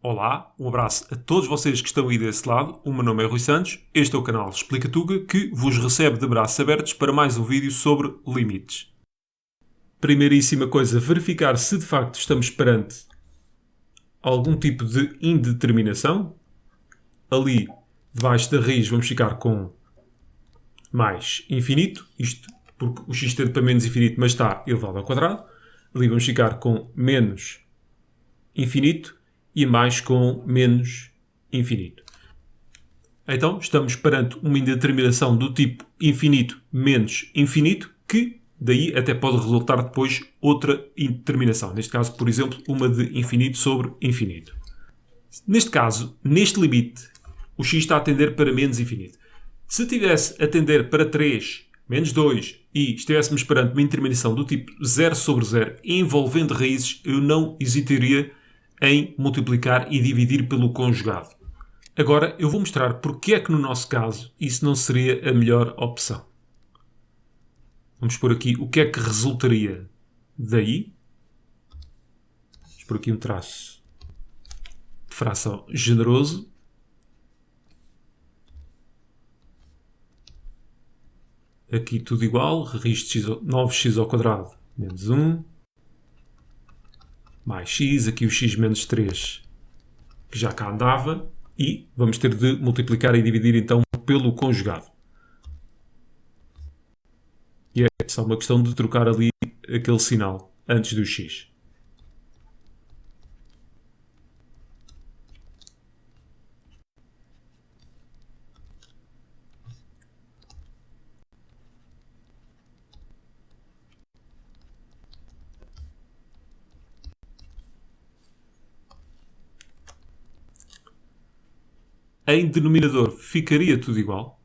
Olá, um abraço a todos vocês que estão aí desse lado. O meu nome é Rui Santos, este é o canal Explica Tuga, que vos recebe de braços abertos para mais um vídeo sobre limites. Primeiríssima coisa, verificar se de facto estamos perante algum tipo de indeterminação. Ali, debaixo da raiz, vamos ficar com mais infinito, isto porque o x tende para menos infinito, mas está elevado ao quadrado. Ali vamos ficar com menos infinito e mais com menos infinito. Então, estamos perante uma indeterminação do tipo infinito menos infinito, que daí até pode resultar depois outra indeterminação. Neste caso, por exemplo, uma de infinito sobre infinito. Neste caso, neste limite, o x está a tender para menos infinito. Se tivesse a tender para 3, menos 2 e estivéssemos perante uma indeterminação do tipo 0 sobre 0 envolvendo raízes, eu não hesitaria em multiplicar e dividir pelo conjugado. Agora eu vou mostrar porque é que no nosso caso isso não seria a melhor opção. Vamos pôr aqui o que é que resultaria daí. Vamos pôr aqui um traço de fração generoso. Aqui tudo igual, raiz de 9x ao quadrado menos 1, mais x, aqui o x menos 3, que já cá andava, e vamos ter de multiplicar e dividir então pelo conjugado. E é só uma questão de trocar ali aquele sinal antes do x. Em denominador ficaria tudo igual.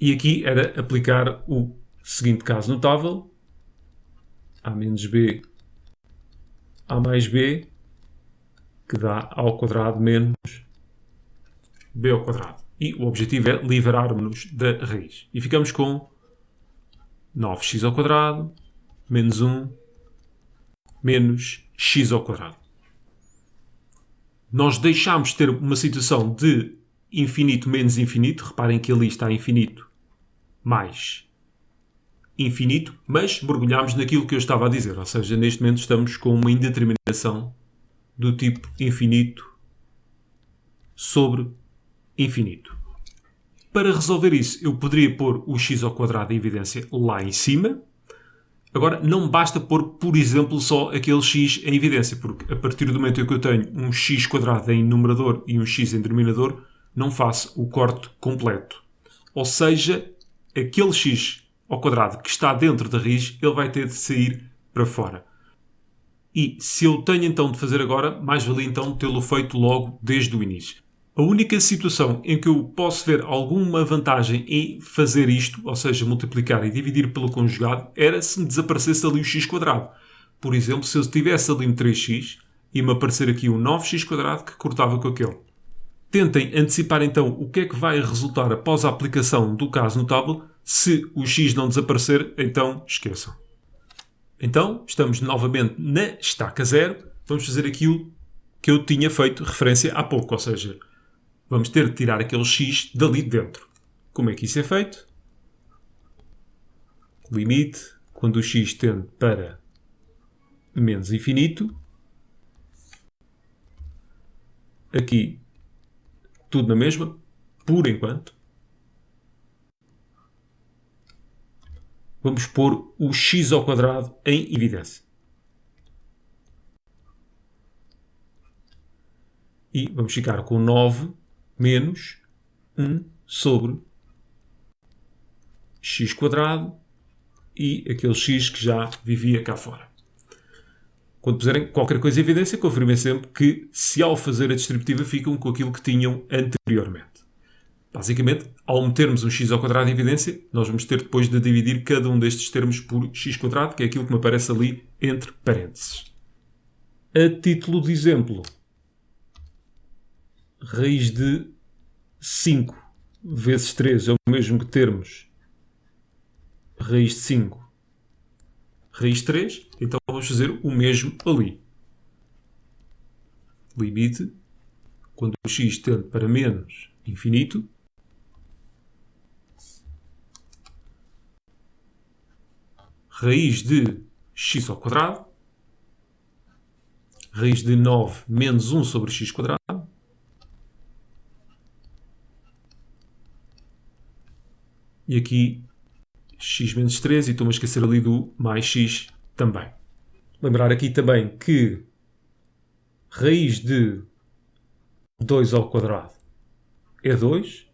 E aqui era aplicar o seguinte caso notável. A menos b, a mais b, que dá ao quadrado menos b ao quadrado. E o objetivo é livrarmos-nos da raiz. E ficamos com 9x ao quadrado menos 1 menos x ao quadrado. Nós deixámos de ter uma situação de infinito menos infinito. Reparem que ali está infinito mais infinito, mas mergulhámos naquilo que eu estava a dizer. Ou seja, neste momento estamos com uma indeterminação do tipo infinito sobre infinito. Para resolver isso, eu poderia pôr o x ao quadrado em evidência lá em cima. Agora, não basta pôr, por exemplo, só aquele x em evidência, porque a partir do momento em que eu tenho um x quadrado em numerador e um x em denominador, não faço o corte completo. Ou seja, aquele x ao quadrado que está dentro da raiz, ele vai ter de sair para fora. E se eu tenho então de fazer agora, mais valia então tê-lo feito logo desde o início. A única situação em que eu posso ver alguma vantagem em fazer isto, ou seja, multiplicar e dividir pelo conjugado, era se me desaparecesse ali o x quadrado. Por exemplo, se eu tivesse ali um 3x e me aparecer aqui um 9x quadrado que cortava com aquele. Tentem antecipar então o que é que vai resultar após a aplicação do caso notável. Se o x não desaparecer, então esqueçam. Então, estamos novamente na estaca 0. Vamos fazer aquilo que eu tinha feito referência há pouco. Ou seja, vamos ter de tirar aquele x dali dentro. Como é que isso é feito? Limite, quando o x tende para menos infinito. Aqui, tudo na mesma, por enquanto. Vamos pôr o x ao quadrado em evidência. E vamos ficar com 9 menos 1 sobre x quadrado e aquele x que já vivia cá fora. Quando puserem qualquer coisa em evidência, confirmem sempre que, se ao fazer a distributiva, ficam com aquilo que tinham anteriormente. Basicamente, ao metermos um x ao quadrado em evidência, nós vamos ter depois de dividir cada um destes termos por x quadrado, que é aquilo que me aparece ali entre parênteses. A título de exemplo, raiz de 5 vezes 3 é o mesmo que termos raiz de 5 raiz de 3, então vamos fazer o mesmo ali. Limite, quando o x tende para menos infinito, raiz de x ao quadrado, raiz de 9 menos 1 sobre x quadrado, e aqui x menos 3, e estou-me a esquecer ali do mais x também. Lembrar aqui também que raiz de 2 ao quadrado é 2,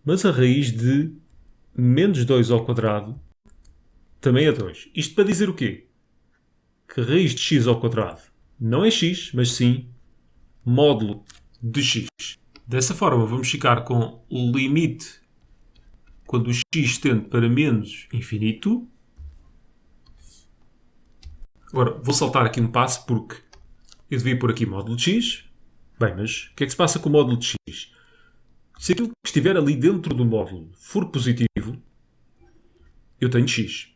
mas a raiz de menos 2 ao quadrado também é 2. Isto para dizer o quê? Que a raiz de x ao quadrado não é x, mas sim módulo de x. Dessa forma, vamos ficar com o limite quando o x tende para menos infinito. Agora, vou saltar aqui um passo porque eu devia pôr aqui módulo de x. Bem, mas o que é que se passa com o módulo de x? Se aquilo que estiver ali dentro do módulo for positivo, eu tenho x.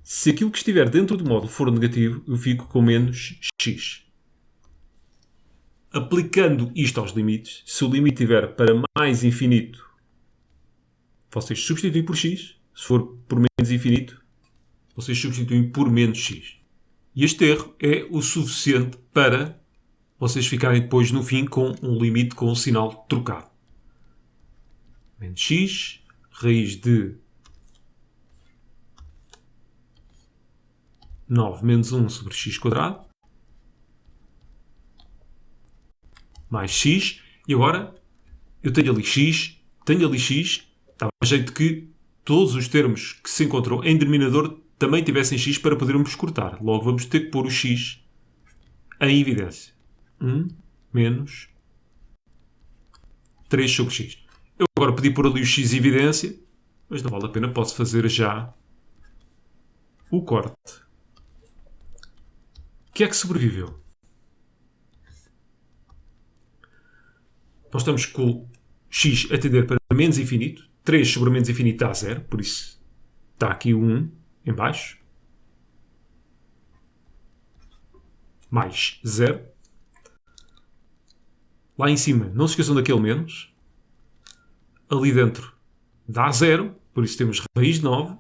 Se aquilo que estiver dentro do módulo for negativo, eu fico com menos x. Aplicando isto aos limites, se o limite estiver para mais infinito, vocês substituem por x. Se for por menos infinito, vocês substituem por menos x. E este erro é o suficiente para vocês ficarem depois no fim com um limite com um sinal trocado. Menos x, raiz de 9 menos 1 sobre x quadrado, mais x, e agora eu tenho ali x, dá a jeito que todos os termos que se encontram em denominador também tivessem x para podermos cortar. Logo vamos ter que pôr o x em evidência. 1 menos 3 sobre x. Eu agora podia pôr ali o x em evidência, mas não vale a pena, posso fazer já o corte. O que é que sobreviveu? Nós estamos com o x a tender para menos infinito. 3 sobre menos infinito dá 0, por isso está aqui o 1 em baixo. Mais 0. Lá em cima, não se esqueçam daquele menos. Ali dentro dá 0, por isso temos raiz de 9.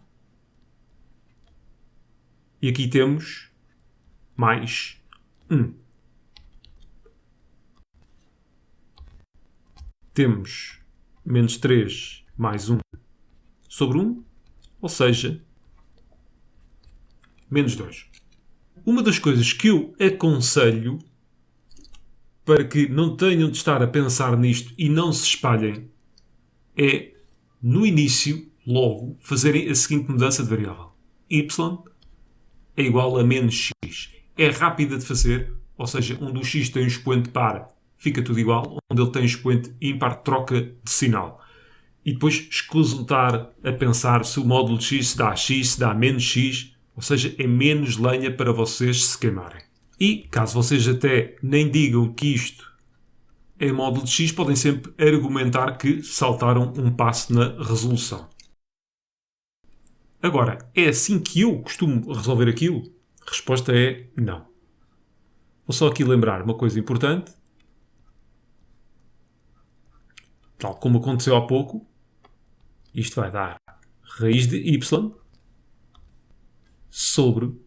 E aqui temos mais 1. Temos menos 3 mais 1 sobre 1, ou seja, menos 2. Uma das coisas que eu aconselho para que não tenham de estar a pensar nisto e não se espalhem é, no início, logo, fazerem a seguinte mudança de variável. Y é igual a menos x. É rápida de fazer, ou seja, onde o x tem um expoente par, fica tudo igual. Onde ele tem um expoente ímpar, troca de sinal. E depois escusam estar a pensar se o módulo de x se dá menos x, ou seja, é menos lenha para vocês se queimarem. E, caso vocês até nem digam que isto é módulo de x, podem sempre argumentar que saltaram um passo na resolução. Agora, é assim que eu costumo resolver aquilo? A resposta é não. Vou só aqui lembrar uma coisa importante. Tal como aconteceu há pouco, isto vai dar raiz de y sobre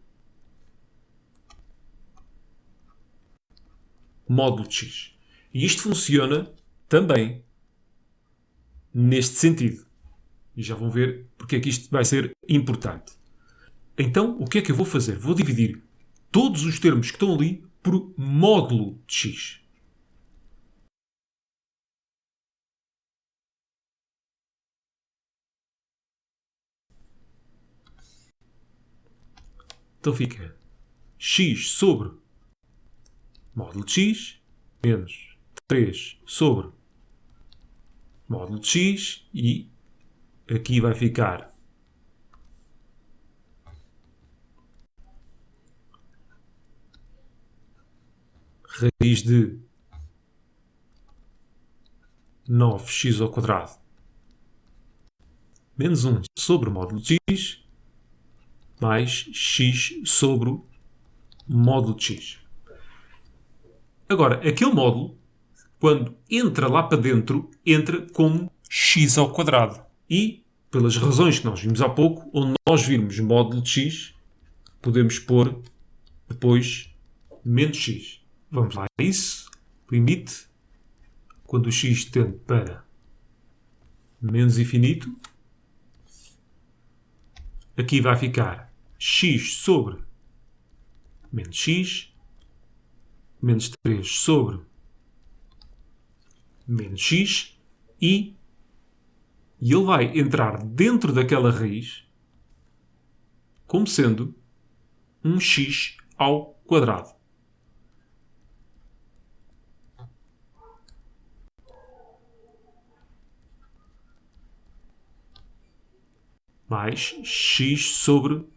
módulo de x. E isto funciona também neste sentido. E já vão ver porque é que isto vai ser importante. Então, o que é que eu vou fazer? Vou dividir todos os termos que estão ali por módulo de x. Então fica x sobre módulo de x menos 3 sobre módulo de x, e aqui vai ficar raiz de 9x ao quadrado menos 1 sobre o módulo de x mais x sobre o módulo de x. Agora, aquele módulo, quando entra lá para dentro, entra como x ao quadrado. E, pelas razões que nós vimos há pouco, onde nós virmos módulo de x, podemos pôr depois menos x. Vamos lá a isso. Limite, quando o x tende para menos infinito, aqui vai ficar x sobre menos x, menos 3 sobre menos x, e ele vai entrar dentro daquela raiz como sendo um x ao quadrado. Mais x sobre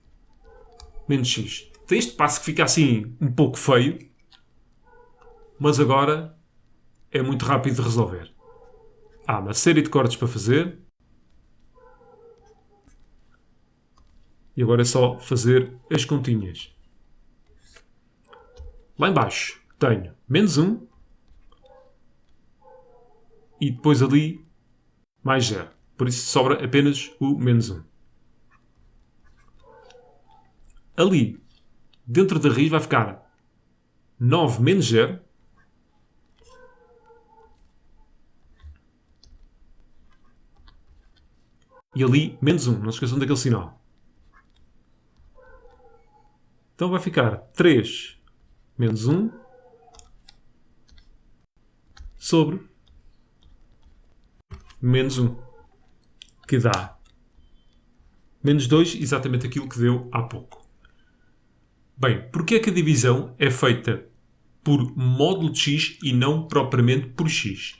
menos x. Tem este passo que fica assim um pouco feio, mas agora é muito rápido de resolver. Há uma série de cortes para fazer. E agora é só fazer as continhas. Lá em baixo tenho menos 1 e depois ali mais 0. Por isso sobra apenas o menos 1. Ali, dentro da raiz, vai ficar 9 menos 0. E ali, menos 1. Não se esqueçam daquele sinal. Então vai ficar 3 menos 1 sobre menos 1. Que dá menos 2, exatamente aquilo que deu há pouco. Bem, porque é que a divisão é feita por módulo de x e não propriamente por x?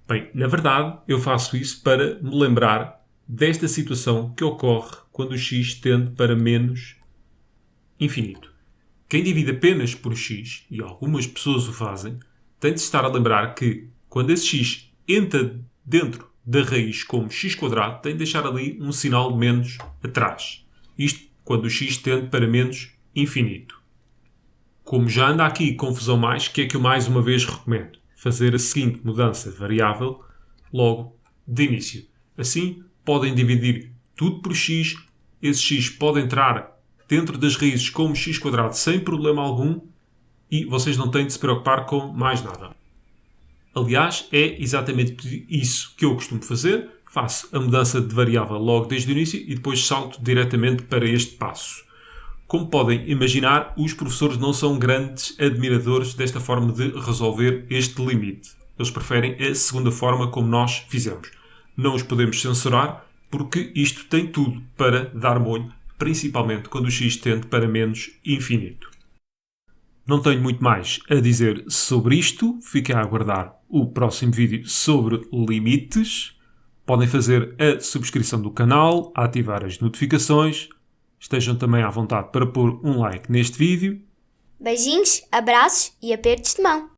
Bem, na verdade, eu faço isso para me lembrar desta situação que ocorre quando o x tende para menos infinito. Quem divide apenas por x, e algumas pessoas o fazem, tem de estar a lembrar que quando esse x entra dentro da raiz como x², tem de deixar ali um sinal de menos atrás. Isto quando o x tende para menos infinito. Como já anda aqui confusão mais, que é que eu mais uma vez recomendo? Fazer a seguinte mudança de variável logo de início. Assim, podem dividir tudo por x, esse x pode entrar dentro das raízes como x² sem problema algum e vocês não têm de se preocupar com mais nada. Aliás, é exatamente isso que eu costumo fazer. Faço a mudança de variável logo desde o início e depois salto diretamente para este passo. Como podem imaginar, os professores não são grandes admiradores desta forma de resolver este limite. Eles preferem a segunda forma como nós fizemos. Não os podemos censurar porque isto tem tudo para dar molho, principalmente quando o x tende para menos infinito. Não tenho muito mais a dizer sobre isto. Fiquem a aguardar o próximo vídeo sobre limites. Podem fazer a subscrição do canal, ativar as notificações. Estejam também à vontade para pôr um like neste vídeo. Beijinhos, abraços e apertos de mão.